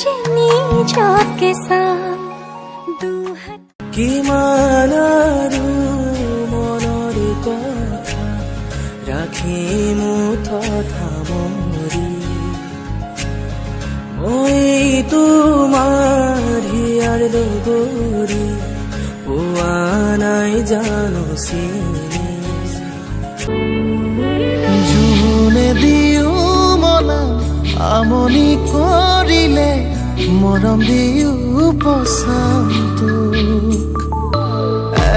আজি নিজকে চাম কিমান আৰু মনৰ কথা ৰাখি মুঠত সামৰি মই তোমাৰ হিয়াৰ লগৰী পোৱা নাই জানো চিনি জোনে দিও মনাম আমনি কৰিলে মৰম দিও পচাম তোক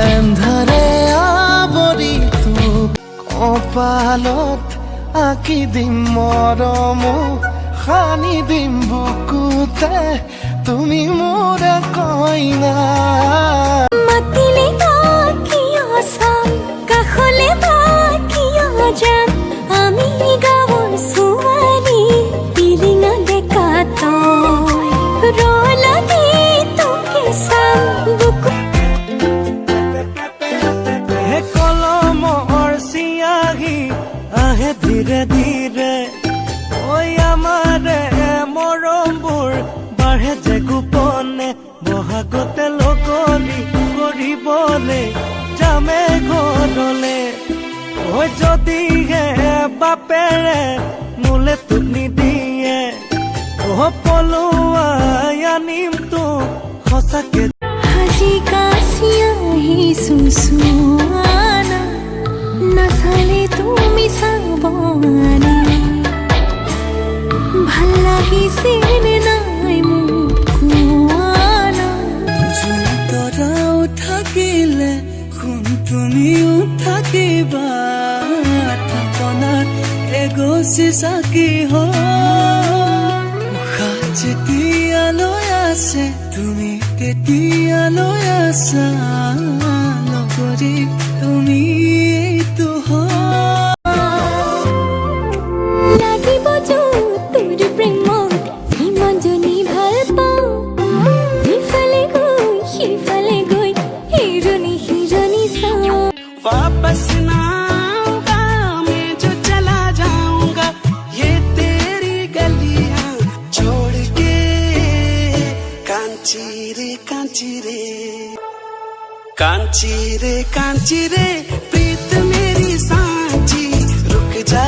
এন্ধাৰে আৱৰি তোক কপালত আঁকি দিম মৰম সানি দিম বুকুতে তুমি মোৰ কইনা মাতিলে কিয় চাম কাষলে কিয় যাম আমি গাঁৱৰ ছোৱালী পিলিঙা ডেকা তই ৰলনি তোকে চাম বুকু হে কলমৰ চিয়াহী আহে ধীৰে ধীৰে ঐ আমাৰে মৰমবোৰ বাঢ়ে যে গোপনে বহাগতে লগনি কৰিবলে যামে ঘৰলে ঐ যদিহে বাপেৰে মোলে তোক নিদিয়ে পলুৱাই আনিম তোক সঁচাকে হাজি কাছি আহিছো চোৱানা নাচালে তুমি চাবনা ভাল লাগিছে নে নাই মোক কোৱানা তৰাও থাকিলে কোন তুমিও থাকিবা থাপনাত এগছি চাকি উশাহ যেতিয়ালৈ আছে তুমি তেতিয়ালৈ আছা লগৰী তুমি এইটো লাগিব তোৰ প্ৰেমত ইমান জনী ভাল পাওঁ ইফালে গৈ সিফালে গৈ হিৰণী সিৰণী চাওঁ वापस ना आऊंगा मैं जो चला जाऊंगा ये तेरी गलियां छोड़ के कांची रे कांची रे कांची रे प्रीत मेरी सांची रुक जा